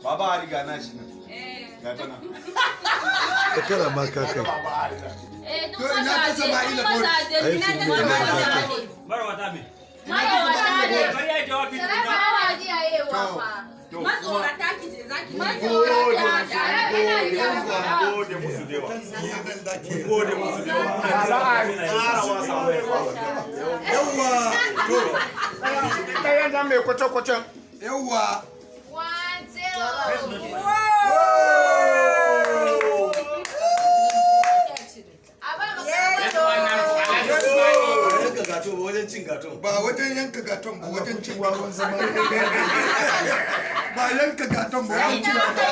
Baba Ari ga na shi nan. Ga ta nan. Da kana ma ka kai. Baba Ari da. To ina ta Sama'ila ko? Marwa ta me? Bari ya jawabi matsorata ki je zaki Gode musu dewa. Gode musu dewa. Yawwa. To. Ɗayan nan mai kwace-kwacen. Yawwa. wajen cin gaton ba wajen yanka gaton ba wajen cin gaton zama ba yanka gaton ba wajen cin gaton